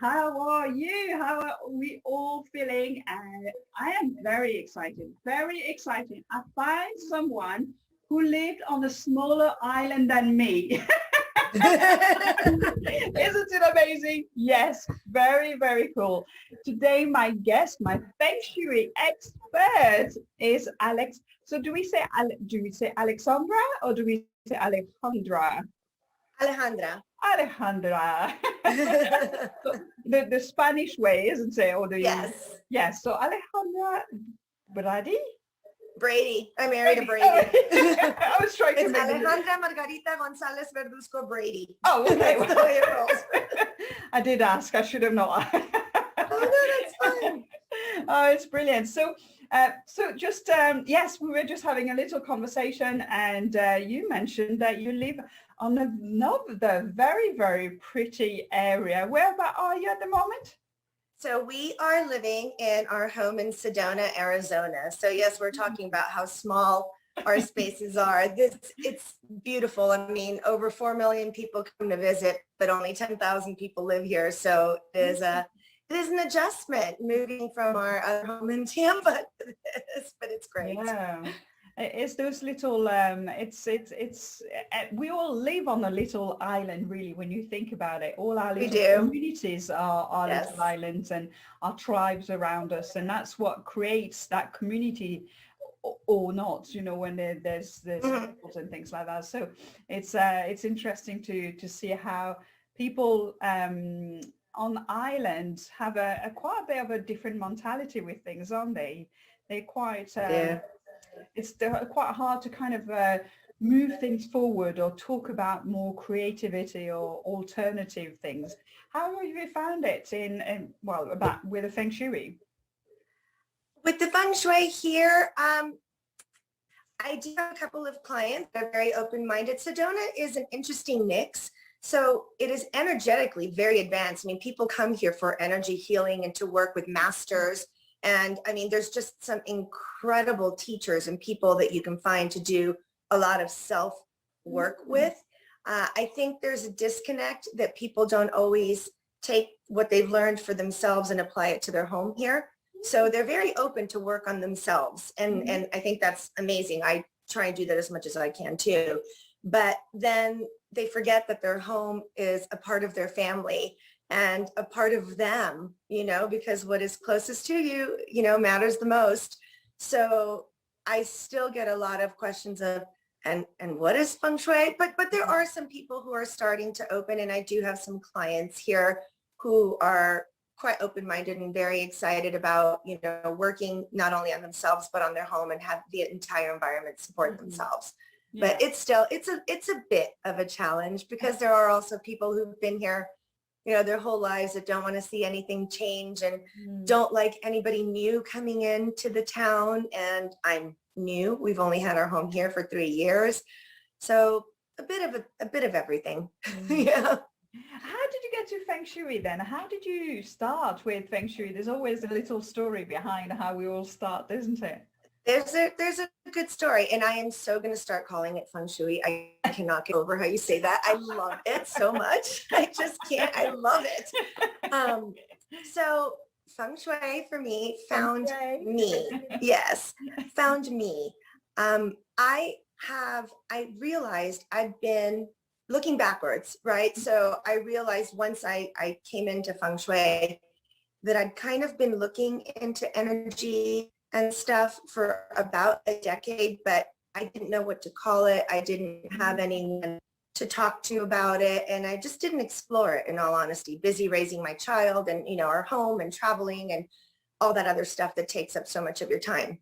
How are you? How are we all feeling? I am very excited, very excited. I find someone who lived on a smaller island than me. Isn't it amazing? Yes, very, very cool. Today, my guest, my Feng Shui expert is Alex. So do we say Alexandra or do we say Alejandra? Alejandra. Alejandra. So the Spanish way, isn't it? Or the Yes. yes. So Alejandra Brady. Brady. I married a Brady. I was trying to It's make Alejandra Margarita Gonzalez Verduzco Brady. Oh, okay. That's the way it rolls. I did ask. I should have not. Oh, no, that's fine. Oh, it's brilliant. So just yes, we were just having a little conversation, and you mentioned that you live on another very, very pretty area. Where about are you at the moment? So we are living in our home in Sedona, Arizona. So yes, we're talking about how small our spaces are. It's beautiful. I mean, over 4 million people come to visit, but only 10,000 people live here. So it is an adjustment moving from our other home in Tampa to this, but it's great. Yeah. It's those little we all live on a little island, really, when you think about it. All our We little do. communities are our Yes. little islands and our tribes around us, and that's what creates that community or not, when there's Mhm. battles and things like that. So it's interesting to see how people on islands have a quite a bit of a different mentality with things, aren't they? They're quite Yeah. they're quite hard to kind of move things forward or talk about more creativity or alternative things. How have you found it well, about with the Feng Shui? With the feng shui here, I do have a couple of clients that are very open-minded. Sedona is an interesting mix. So it is energetically very advanced. I mean, people come here for energy healing and to work with masters. And I mean, there's just some incredible teachers and people that you can find to do a lot of self work with. I think there's a disconnect that people don't always take what they've learned for themselves and apply it to their home here. So they're very open to work on themselves. And I think that's amazing. I try and do that as much as I can too. But then they forget that their home is a part of their family and a part of them, because what is closest to you, matters the most. So I still get a lot of questions of, and what is feng shui? But there are some people who are starting to open, and I do have some clients here who are quite open-minded and very excited about, working not only on themselves, but on their home and have the entire environment support themselves. Yeah. But it's a bit of a challenge because there are also people who've been here, their whole lives that don't want to see anything change and don't like anybody new coming into the town. And I'm new. We've only had our home here for 3 years. So a bit of everything. Yeah. How did you get to Feng Shui then? How did you start with Feng Shui? There's always a little story behind how we all start, isn't it? There's a good story, and I am so going to start calling it feng shui. I cannot get over how you say that. I love it so much. I just can't. I love it. So feng shui for me found me. Yes, found me. I realized I've been looking backwards, right? So I realized once I came into feng shui that I'd kind of been looking into energy and stuff for about a decade, but I didn't know what to call it. I didn't have anyone to talk to about it. And I just didn't explore it, in all honesty, busy raising my child and, our home and traveling and all that other stuff that takes up so much of your time.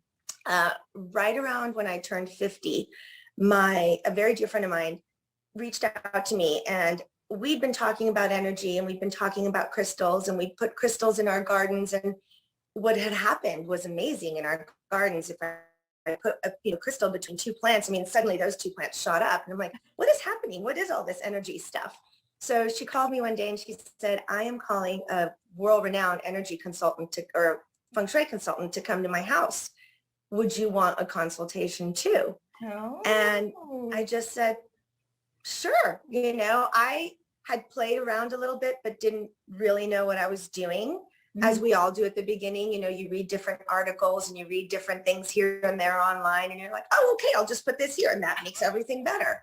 Right around when I turned 50, a very dear friend of mine reached out to me, and we'd been talking about energy and we'd been talking about crystals, and we put crystals in our gardens, and what had happened was amazing in our gardens. If I put a crystal between 2 plants, I mean, suddenly those 2 plants shot up, and I'm like, what is happening? What is all this energy stuff? So she called me one day and she said, I am calling a world-renowned energy consultant or feng shui consultant to come to my house. Would you want a consultation too? Oh. And I just said, sure. had played around a little bit, but didn't really know what I was doing. As we all do at the beginning, you know, you read different articles and you read different things here and there online, and you're like, oh, okay, I'll just put this here and that makes everything better.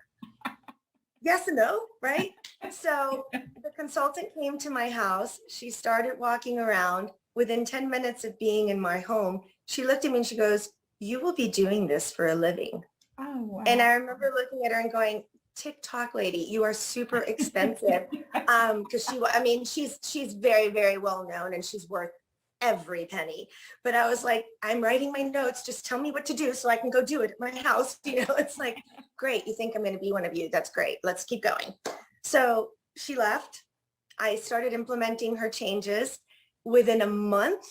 Yes and no, right? So the consultant came to my house. She started walking around. Within 10 minutes of being in my home, she looked at me and she goes, you will be doing this for a living. Oh, wow. And I remember looking at her and going, TikTok lady, you are super expensive. Because she's very, very well known and she's worth every penny. But I was like, I'm writing my notes. Just tell me what to do so I can go do it at my house. You know, it's like, great. You think I'm going to be one of you. That's great. Let's keep going. So she left. I started implementing her changes. Within a month,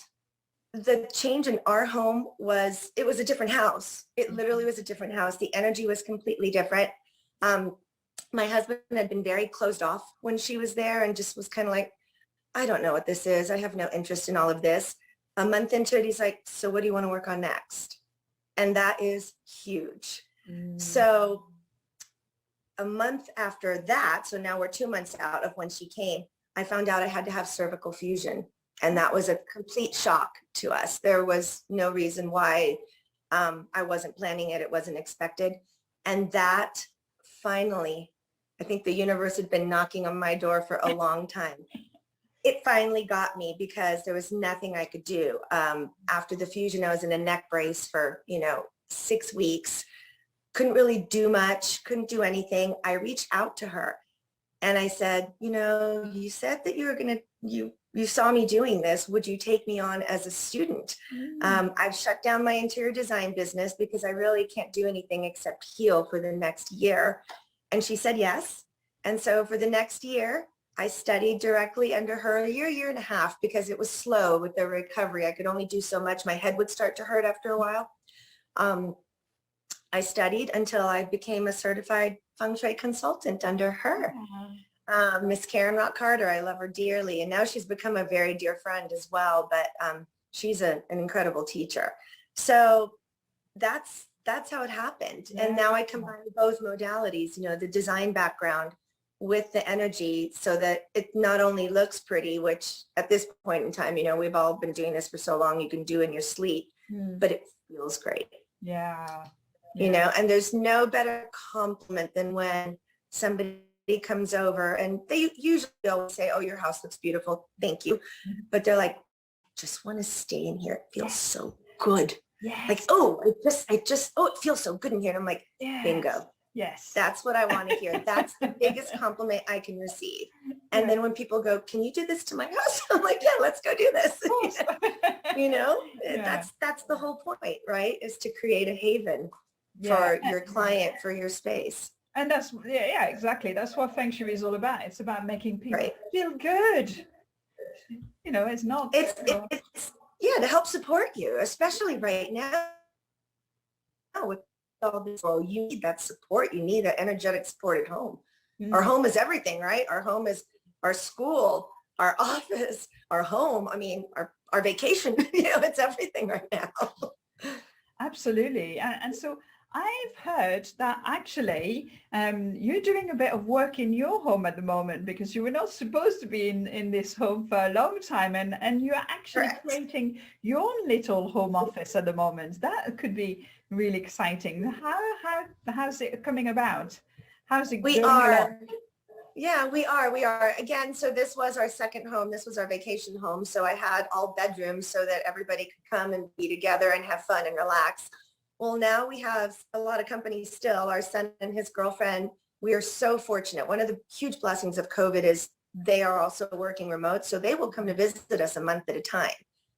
the change in our home it was a different house. It literally was a different house. The energy was completely different. My husband had been very closed off when she was there and just was kind of like, I don't know what this is. I have no interest in all of this. A month into it, he's like, so what do you want to work on next? And that is huge. So a month after that, so now we're 2 months out of when she came, I found out I had to have cervical fusion. And that was a complete shock to us. There was no reason why I wasn't planning it. It wasn't expected. And that finally, I think the universe had been knocking on my door for a long time. It finally got me because there was nothing I could do. After the fusion, I was in a neck brace for, 6 weeks. Couldn't really do much, couldn't do anything. I reached out to her and I said, you said that you were going to, you saw me doing this. Would you take me on as a student? I've shut down my interior design business because I really can't do anything except heal for the next year. And she said yes. And so for the next year, I studied directly under her a year and a half because it was slow with the recovery. I could only do so much. My head would start to hurt after a while. I studied until I became a certified Feng Shui consultant under her. Miss Karen Rock Carter, I love her dearly. And now she's become a very dear friend as well, but she's an incredible teacher. So that's how it happened. Yeah. And now I combine both modalities, the design background with the energy so that it not only looks pretty, which at this point in time, we've all been doing this for so long, you can do in your sleep, but it feels great. Yeah. And there's no better compliment than when somebody comes over and they usually always say, oh, your house looks beautiful. Thank you. But they're like, just want to stay in here. It feels so good. Yes. Like, it feels so good in here. And I'm like, bingo. Yes. That's what I want to hear. That's the biggest compliment I can receive. And then when people go, can you do this to my house? I'm like, yeah, let's go do this. That's the whole point, right? Is to create a haven for your client, for your space. And that's, exactly. That's what Feng Shui is all about. It's about making people feel good. It's not. It's to help support you, especially right now with all this. Well, you need that support. You need that energetic support at home. Our home is everything, right? Our home is our school, our office, our home. I mean, our vacation, it's everything right now. Absolutely. And so I've heard that actually you're doing a bit of work in your home at the moment because you were not supposed to be in this home for a long time and you're actually creating your own little home office at the moment. That could be really exciting. How's it coming about? How's it going along? Yeah, we are. Again, so this was our second home. This was our vacation home. So I had all bedrooms so that everybody could come and be together and have fun and relax. Well, now we have a lot of companies still. Our son and his girlfriend, we are so fortunate. One of the huge blessings of COVID is they are also working remote. So they will come to visit us a month at a time.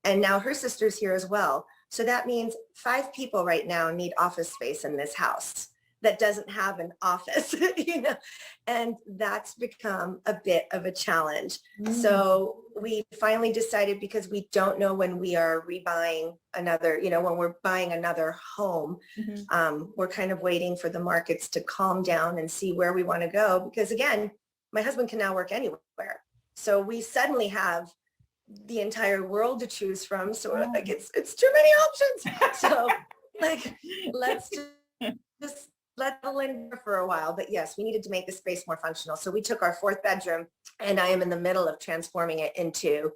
And now her sister's here as well. So that means 5 people right now need office space in this house that doesn't have an office, and that's become a bit of a challenge. So we finally decided, because we don't know when we are rebuying another, when we're buying another home, we're kind of waiting for the markets to calm down and see where we want to go. Because again, my husband can now work anywhere. So we suddenly have the entire world to choose from. So it's too many options. So let's just settle in for a while, but yes, we needed to make the space more functional. So we took our 4th bedroom, and I am in the middle of transforming it into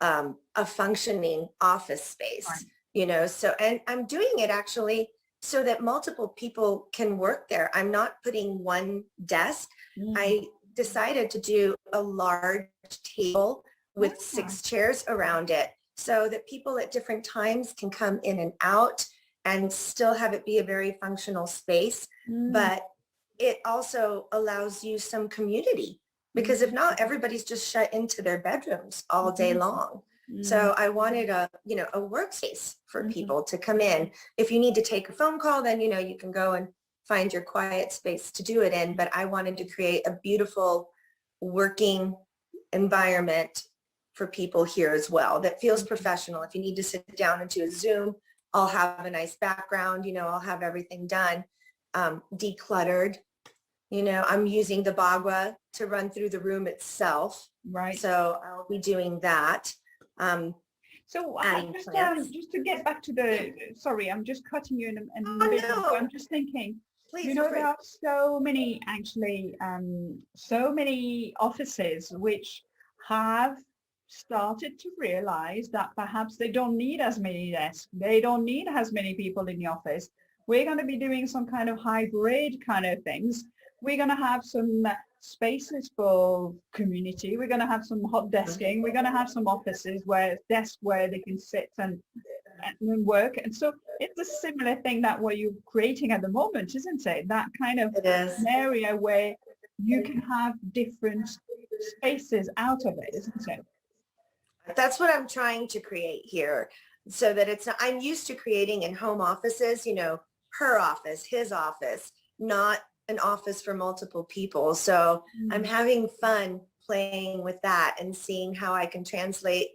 a functioning office space, Right. you know, so, and I'm doing it actually so that multiple people can work there. I'm not putting one desk. I decided to do a large table with 6 chairs around it so that people at different times can come in and out and still have it be a very functional space. But it also allows you some community, because if not, everybody's just shut into their bedrooms all day long. So I wanted a workspace for people to come in. If you need to take a phone call, then, you know, you can go and find your quiet space to do it in. But I wanted to create a beautiful working environment for people here as well that feels professional. If you need to sit down into a Zoom, I'll have a nice background, you know, I'll have everything done, decluttered. You know, I'm using the Bagwo to run through the room itself. Right. So I'll be doing that. So adding plants. just to get back to the, sorry, I'm just cutting you in a Oh, bit. no. I'm just thinking, Please, you know, there are so many, actually, so many offices which have started to realize that perhaps they don't need as many desks. They don't need as many people in the office. We're going to be doing some kind of hybrid kind of things. We're going to have some spaces for community. We're going to have some hot desking. We're going to have some offices where desks where they can sit and work. And so it's a similar thing that what you're creating at the moment, isn't it? That kind of an area where you can have different spaces out of it, isn't it? That's what I'm trying to create here, so that it's not, I'm used to creating in home offices, you know, her office, his office, not an office for multiple people. So I'm having fun playing with that and seeing how I can translate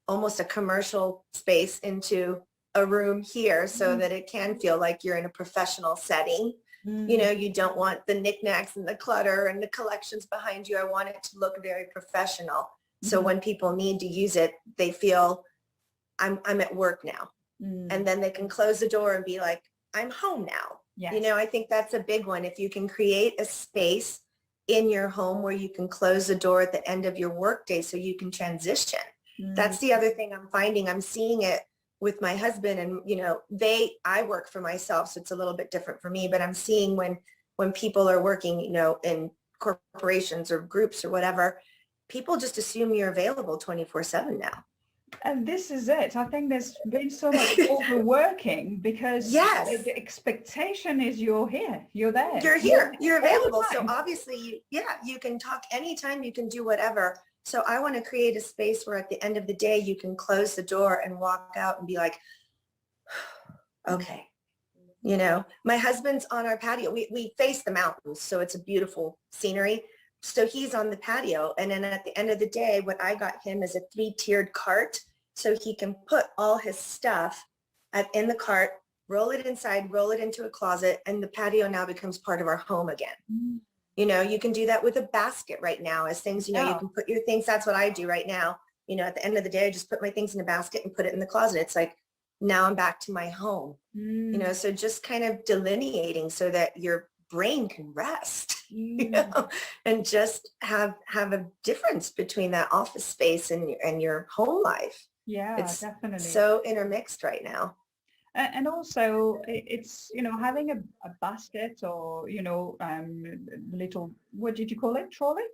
almost a commercial space into a room here so that it can feel like you're in a professional setting. You know, you don't want the knickknacks and the clutter and the collections behind you. I want it to look very professional. So when people need to use it, they feel I'm at work now. And then they can close the door and be like, I'm home now. Yes. You know, I think that's a big one. If you can create a space in your home where you can close the door at the end of your workday so you can transition. That's the other thing I'm finding. I'm seeing it with my husband, and, you know, I work for myself, so it's a little bit different for me, but I'm seeing when people are working, you know, in corporations or groups or whatever, people just assume you're available 24/7 now. And this is it. I think there's been so much overworking because the expectation is you're here, you're there. You're here, you're available. So obviously, you can talk anytime, you can do whatever. So I want to create a space where at the end of the day, you can close the door and walk out and be like, okay. You know, my husband's on our patio. We face the mountains, so it's a beautiful scenery. So he's on the patio. And then at the end of the day, what I got him is a 3-tiered cart. So he can put all his stuff in the cart, roll it inside, roll it into a closet, and the patio now becomes part of our home again. You know, you can do that with a basket right now as things, you know, you can put your things. That's what I do right now. You know, at the end of the day, I just put my things in a basket and put it in the closet. It's like, now I'm back to my home. You know, so just kind of delineating so that your brain can rest, you know, and just have a difference between that office space and your home life. Yeah, it's definitely. So intermixed right now. And also it's, you know, having a basket or, you know, little, what did you call it? Trolley?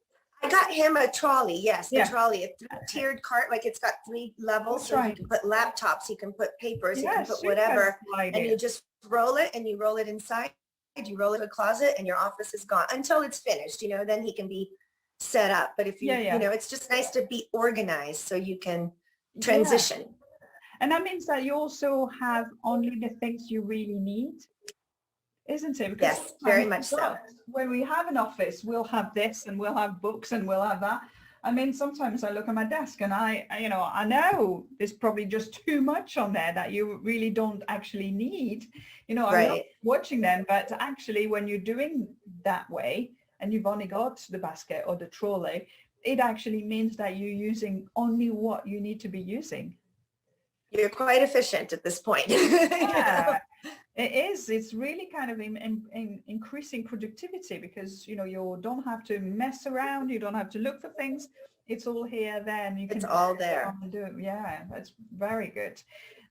I got him a trolley. Yes, the trolley, a 3-tiered cart. Like it's got 3 levels. That's so you can put laptops, you can put papers, you can put whatever, and you just roll it and you roll it inside. You roll it in a closet and your office is gone until it's finished, you know, then he can be set up. But if you, you know, it's just nice to be organized so you can transition. And that means that you also have only the things you really need, isn't it? Because yes, very much so. When we have an office, we'll have this and we'll have books and we'll have that. I mean, sometimes I look at my desk and I know there's probably just too much on there that you really don't actually need. You know, I'm not watching them, but actually when you're doing that way and you've only got the basket or the trolley, it actually means that you're using only what you need to be using. You're quite efficient at this point. It is. It's really kind of in increasing productivity because, you know, you don't have to mess around. You don't have to look for things. It's all here then. You It's can all get there. on and do it. Yeah, that's very good.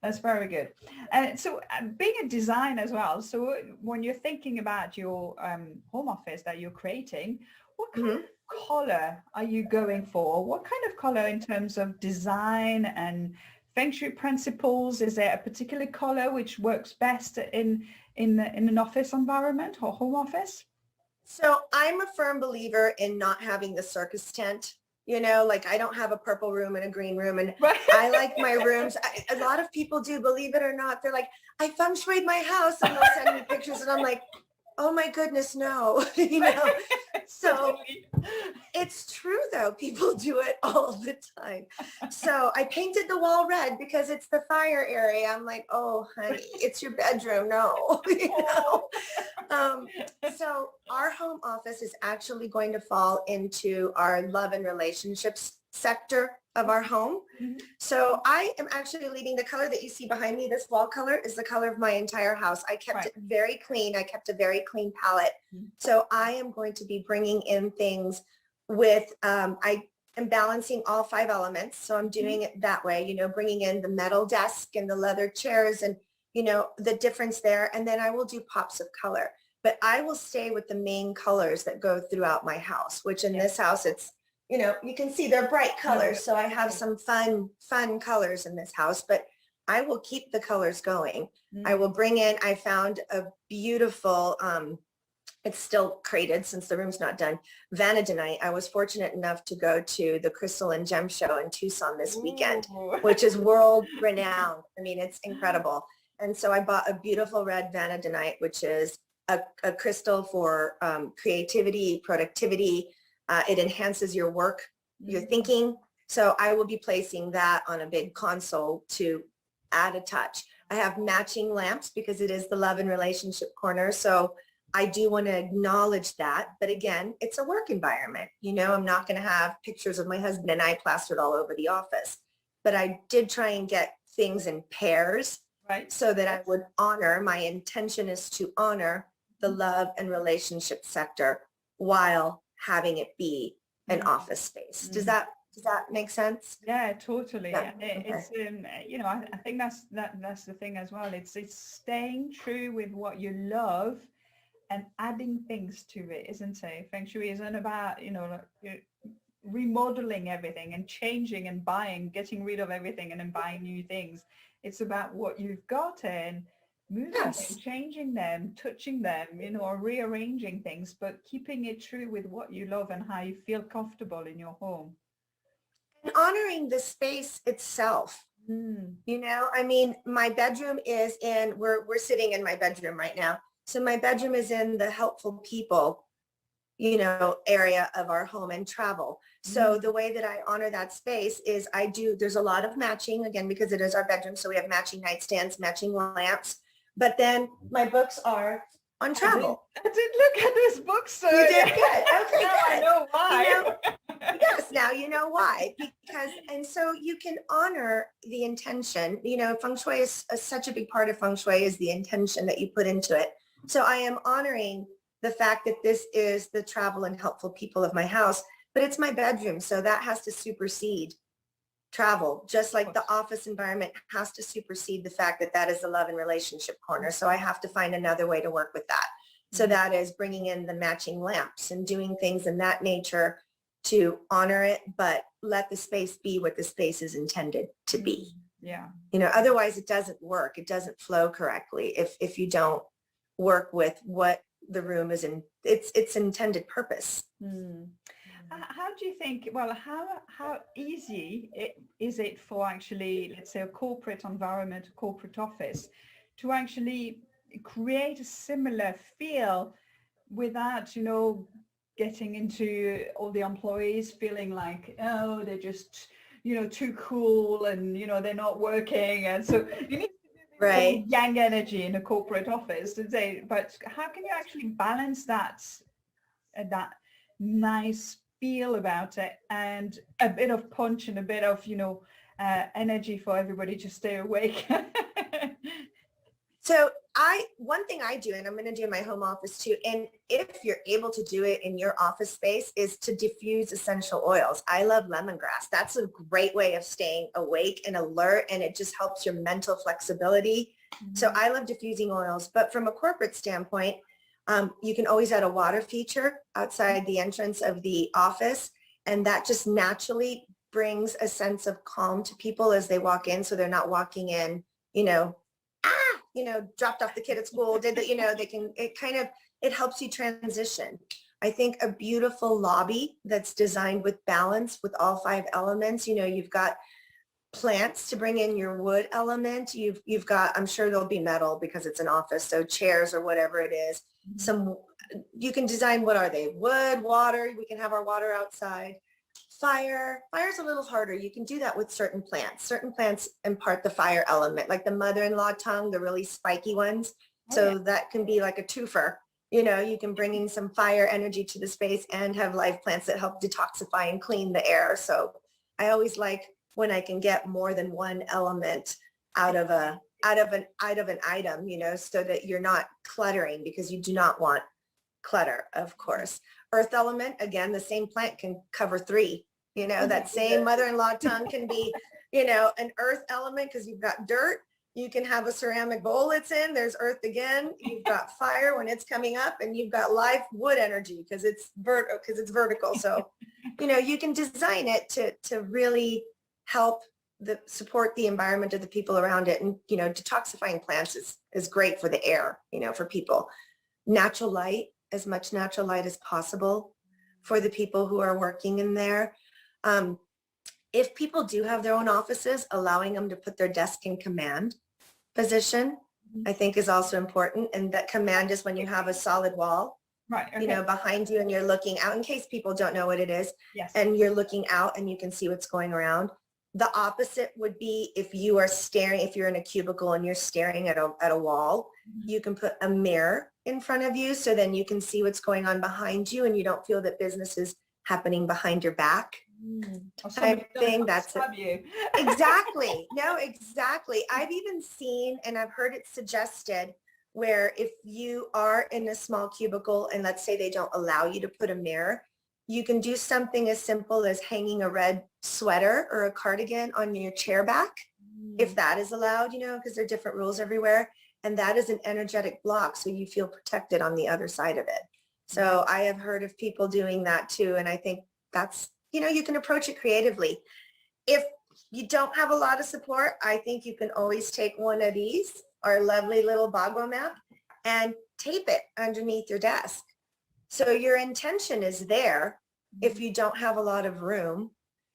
That's very good. So being a designer as well, so when you're thinking about your home office that you're creating, what kind Mhm. of color are you going for? What kind of color in terms of design and Feng Shui principles? Is there a particular color which works best in an office environment or home office? So I'm a firm believer in not having the circus tent. You know, like I don't have a purple room and a green room, and Right. I like my rooms. A lot of people do, believe it or not. They're like, I feng shuied my house, and they'll send me pictures, and I'm like, oh my goodness, no. You know, so it's true though. People do it all the time. So I painted the wall red because it's the fire area. I'm like, oh honey, it's your bedroom. No. You know? Um, so our home office is actually going to fall into our love and relationships sector of our home. Mhm. So I am actually leaving the color that you see behind me. This wall color is the color of my entire house. I kept Right. it very clean. I kept a very clean palette. Mhm. So I am going to be bringing in things with, I am balancing all 5 elements. So I'm doing it that way, you know, bringing in the metal desk and the leather chairs and, you know, the difference there. And then I will do pops of color, but I will stay with the main colors that go throughout my house, which in this house, it's, you know, you can see they're bright colors. So I have some fun colors in this house, but I will keep the colors going. I will bring in, I found a beautiful, it's still crated since the room's not done, vanadinite. I was fortunate enough to go to the Crystal and Gem Show in Tucson this weekend, Ooh. which is world renowned. I mean, it's incredible. And so I bought a beautiful red vanadinite, which is a crystal for creativity, productivity. It enhances your work, your thinking. So I will be placing that on a big console to add a touch. I have matching lamps because it is the love and relationship corner. So I do want to acknowledge that. But again, it's a work environment. You know, I'm not going to have pictures of my husband and I plastered all over the office. But I did try and get things in pairs, Right. so that I would honor, my intention is to honor the love and relationship sector while having it be an office space. Does that make sense? Yeah, totally. Yeah. And Okay. it's you know, I think that's the thing as well. It's staying true with what you love and adding things to it, isn't it? Feng Shui isn't about, you know, remodeling everything and changing and buying, getting rid of everything and then buying new things. It's about what you've got and moving Yes. them, changing them, touching them, you know, or rearranging things, but keeping it true with what you love and how you feel comfortable in your home. And honoring the space itself. You know, I mean, my bedroom is in, we're sitting in my bedroom right now. So my bedroom is in the helpful people, you know, area of our home and travel. So the way that I honor that space is there's a lot of matching, again, because it is our bedroom. So we have matching nightstands, matching lamps, but then my books are on travel. I did look at this book, so You did good. Okay, now I good. know why. You know, yes, now you know why. Because, and so you can honor the intention. You know, feng shui is such a big part of feng shui is the intention that you put into it. So I am honoring the fact that this is the travel and helpful people of my house, but it's my bedroom. So that has to supersede travel, just like the office environment has to supersede the fact that that is the love and relationship corner. So I have to find another way to work with that. So that is bringing in the matching lamps and doing things in that nature to honor it, but let the space be what the space is intended to be. Yeah. You know, otherwise it doesn't work. It doesn't flow correctly if you don't work with what the room is in its intended purpose. How do you think, well, how easy is it for actually, let's say, a corporate environment, a corporate office, to actually create a similar feel without, you know, getting into all the employees feeling like, oh, they're just, you know, too cool and, you know, they're not working. And so you need Right. yang energy in a corporate office to say, but how can you actually balance that nice feel about it and a bit of punch and a bit of, you know, energy for everybody to stay awake? So one thing I do, and I'm going to do in my home office too, and if you're able to do it in your office space, is to diffuse essential oils. I love lemongrass. That's a great way of staying awake and alert, and it just helps your mental flexibility. So I love diffusing oils, but from a corporate standpoint, you can always add a water feature outside the entrance of the office, and that just naturally brings a sense of calm to people as they walk in, so they're not walking in, dropped off the kid at school, it helps you transition. I think a beautiful lobby that's designed with balance with all 5 elements, you've got plants to bring in your wood element. You've got, I'm sure there'll be metal because it's an office, so chairs or whatever it is. You can design, what are they? Wood, water, we can have our water outside. Fire's a little harder. You can do that with certain plants. Certain plants impart the fire element, like the mother-in-law tongue, the really spiky ones. That can be like a twofer. You can bring in some fire energy to the space and have live plants that help detoxify and clean the air. So I always like when I can get more than one element out of an item, so that you're not cluttering, because you do not want clutter, of course. Earth element, again, the same plant can cover 3. That same mother-in-law tongue can be, an earth element because you've got dirt. You can have a ceramic bowl it's in. There's earth again. You've got fire when it's coming up, and you've got live wood energy because it's vertical. So, you can design it to really help support the environment of the people around it. And, detoxifying plants is great for the air, for people. Natural light, as much natural light as possible for the people who are working in there. If people do have their own offices, allowing them to put their desk in command position, I think is also important. And that command is when you have a solid wall, right? Okay. Behind you, and you're looking out, in case people don't know what it is. Yes. And you're looking out and you can see what's going around. The opposite would be if you are staring, if you're in a cubicle and you're staring at a wall, you can put a mirror in front of you, so then you can see what's going on behind you, and you don't feel that business is happening behind your back. Type thing. That's it. Exactly. No, exactly. I've even seen, and I've heard it suggested, where if you are in a small cubicle and let's say they don't allow you to put a mirror, you can do something as simple as hanging a red sweater or a cardigan on your chair back, if that is allowed, because there are different rules everywhere. And that is an energetic block, so you feel protected on the other side of it. So I have heard of people doing that too. And I think that's, you can approach it creatively. If you don't have a lot of support, I think you can always take one of these, our lovely little Bagwo Map, and tape it underneath your desk. So your intention is there. If you don't have a lot of room,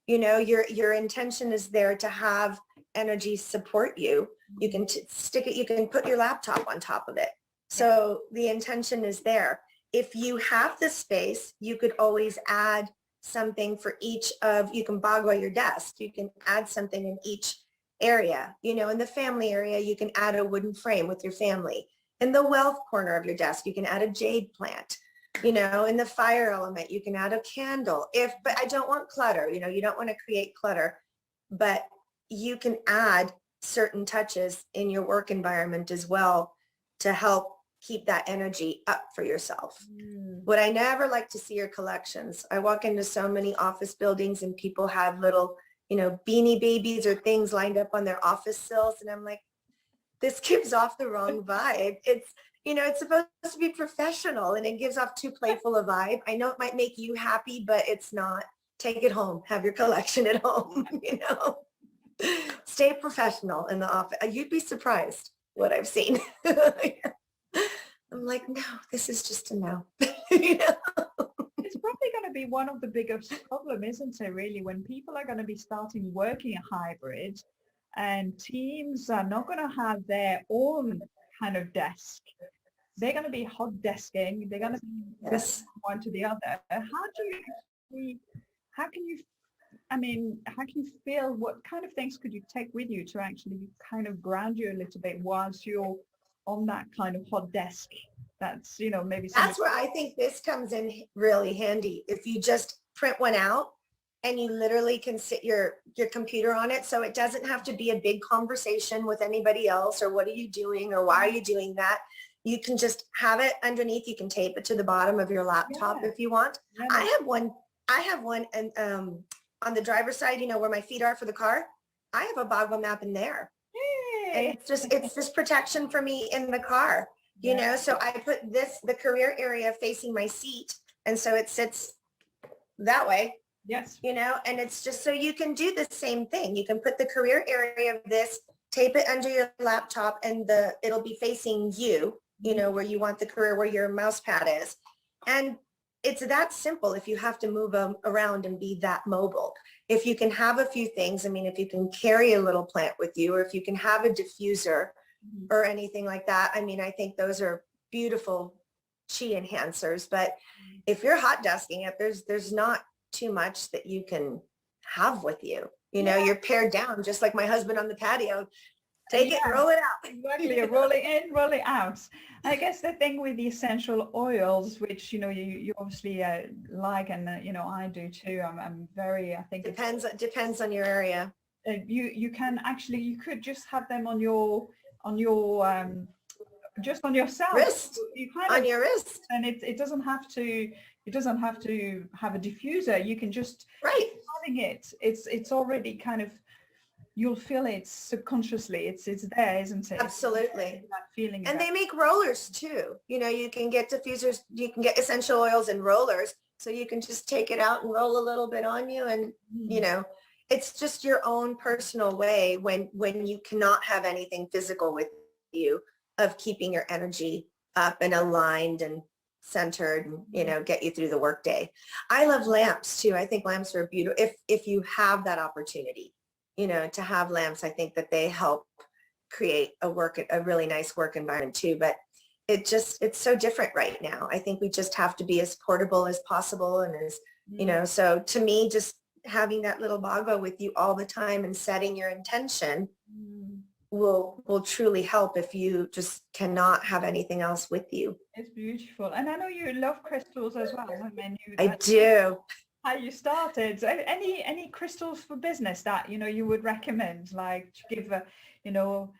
your intention is there to have energy support you. You can stick it, you can put your laptop on top of it. So the intention is there. If you have the space, you could always add something for each of, you can Bagwo your desk. You can add something in each area. In the family area, you can add a wooden frame with your family. In the wealth corner of your desk, you can add a jade plant. In the fire element, you can add a candle. But I don't want clutter. You don't want to create clutter, but you can add certain touches in your work environment as well to help keep that energy up for yourself. What I never like to see are collections. I walk into so many office buildings and people have little, beanie babies or things lined up on their office sills. And I'm like, this gives off the wrong vibe. It's supposed to be professional, and it gives off too playful a vibe. I know it might make you happy, but it's not. Take it home. Have your collection at home, Stay professional in the office. You'd be surprised what I've seen. I'm like, no, this is just a no. It's probably going to be one of the biggest problem, isn't it, really, when people are going to be starting working hybrid and teams are not going to have their own kind of desk. They're going to be hot desking. They're going to be one to the other. How can you feel, what kind of things could you take with you to actually kind of ground you a little bit whilst you're on that kind of hot desk? That's, maybe. That's where I think this comes in really handy. If you just print one out and you literally can sit your computer on it. So it doesn't have to be a big conversation with anybody else or what are you doing or why are you doing that? You can just have it underneath. You can tape it to the bottom of your laptop if you want. Yeah, I have one and on the driver's side, you know, where my feet are for the car, I have a Bagwo map in there. And yay. it's just protection for me in the car, you know, so I put the career area facing my seat. And so it sits that way. Yes. You know, and it's just so you can do the same thing. You can put the career area of this, tape it under your laptop and it'll be facing you, you know, where you want the career, where your mouse pad is. And it's that simple if you have to move around and be that mobile. If you can have a few things, I mean, if you can carry a little plant with you, or if you can have a diffuser or anything like that, I mean, I think those are beautiful chi enhancers. But if you're hot dusking it, there's not too much that you can have with you. You know, you're pared down, just like my husband on the patio. Take it, roll it out. Exactly, roll it in, roll it out. I guess the thing with the essential oils, which, you know, you obviously like, and, you know, I do too. I'm very, I think depends on your area. You can actually, you could just have them on your just on yourself. Wrist, you kind on your wrist. And it doesn't have to have a diffuser. You can just having it. It's already kind of, you'll feel it subconsciously. It's there, isn't it? Absolutely. That feeling. And they make rollers too. You know, you can get diffusers, you can get essential oils and rollers. So you can just take it out and roll a little bit on you. And, you know, it's just your own personal way when you cannot have anything physical with you of keeping your energy up and aligned and centered and, you know, get you through the workday. I love lamps too. I think lamps are beautiful. If you have that opportunity, you know, to have lamps, I think that they help create a really nice work environment too. But it's so different right now. I think we just have to be as portable as possible. And as, you know, so to me, just having that little Bagwo with you all the time and setting your intention will truly help if you just cannot have anything else with you. It's beautiful. And I know you love crystals as well. I mean, I do. How you started. So any crystals for business that, you know, you would recommend, like to give a, you know,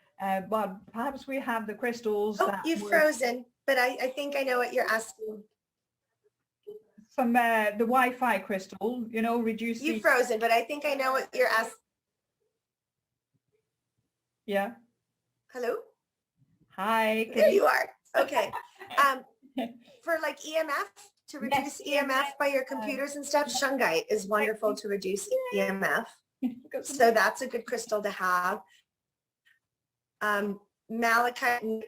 but perhaps we have the crystals. Oh, you've frozen, but I think I know what you're asking. Some the Wi-Fi crystal, you know, reduce. You've frozen, but I think I know what you're asking. Yeah. Hello? Hi. There you are. Okay. For like EMF, to reduce EMF by your computers and stuff, shungite is wonderful to reduce EMF. So that's a good crystal to have. Malachite.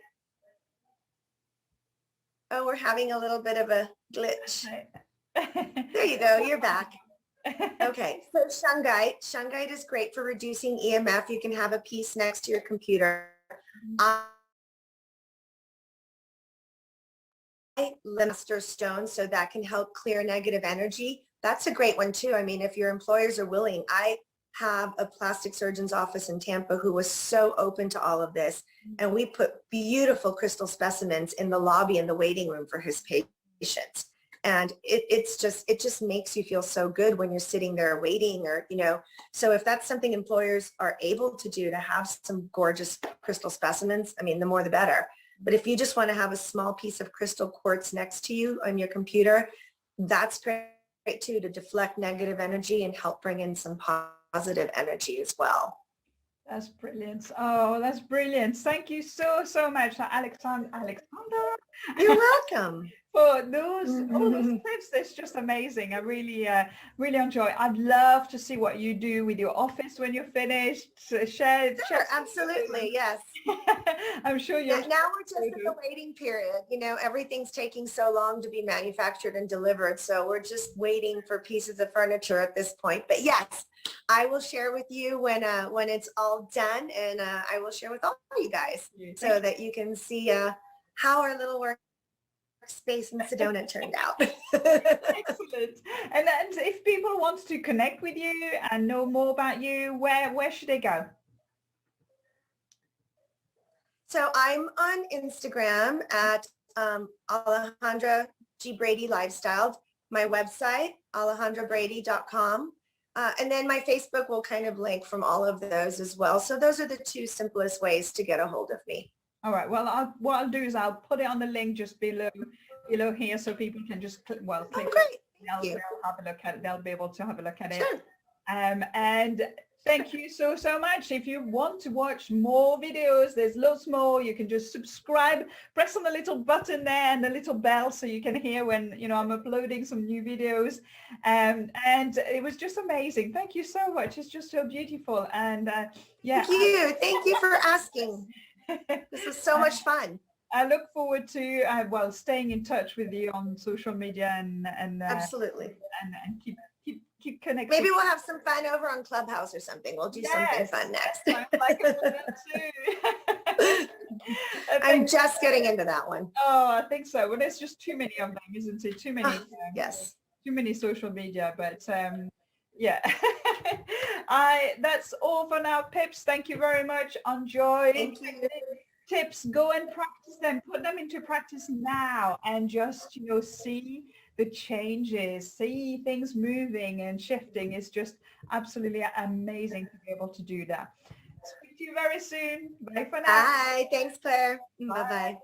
Oh, we're having a little bit of a glitch. There you go. You're back. Okay, so shungite is great for reducing EMF. You can have a piece next to your computer. Master stone, so that can help clear negative energy. That's a great one too. I mean, if your employers are willing. I have a plastic surgeon's office in Tampa who was so open to all of this, and we put beautiful crystal specimens in the lobby in the waiting room for his patients. And it just makes you feel so good when you're sitting there waiting, or, you know, so if that's something employers are able to do, to have some gorgeous crystal specimens, I mean, the more the better. But if you just want to have a small piece of crystal quartz next to you on your computer, that's great too, to deflect negative energy and help bring in some positive energy as well. That's brilliant. Oh, that's brilliant. Thank you so much, Alexandra. You're welcome. For those all those tips. That's just amazing. I really enjoy. I'd love to see what you do with your office when you're finished. Share absolutely, yes. I'm sure you're. Now we're just in the waiting period. You know, everything's taking so long to be manufactured and delivered, so we're just waiting for pieces of furniture at this point. But yes, I will share with you when it's all done, and I will share with all you guys so that you can see how our little workspace in Sedona turned out. Excellent. And if people want to connect with you and know more about you, where should they go? So I'm on Instagram at Alejandra G. Brady Lifestyle. My website, alejandrabrady.com. And then my Facebook will kind of link from all of those as well. So those are the two simplest ways to get a hold of me. All right. Well, what I'll do is I'll put it on the link just below here, so people can just click. Oh, Click. great. They'll have a look at it. They'll be able to have a look at it. Sure. And thank you so much. If you want to watch more videos, there's lots more. You can just subscribe, press on the little button there and the little bell so you can hear when, you know, I'm uploading some new videos. And it was just amazing. Thank you so much. It's just so beautiful. And yeah. Thank you for asking. This was so much fun. I look forward to staying in touch with you on social media and absolutely and keep connected. Maybe we'll have some fun over on Clubhouse or something. We'll do something fun next. I like it too. I'm just getting into that one. Oh, I think so. Well, there's just too many of them, isn't it? Too many. Yes. Too many social media, but yeah. That's all for now, Pips. Thank you very much. Enjoy. Thank you. Tips, go and practice them, put them into practice now, and just, you know, see the changes, see things moving and shifting. Is just absolutely amazing to be able to do that. Speak to you very soon. Bye for now. Bye. Thanks, Claire. Bye-bye.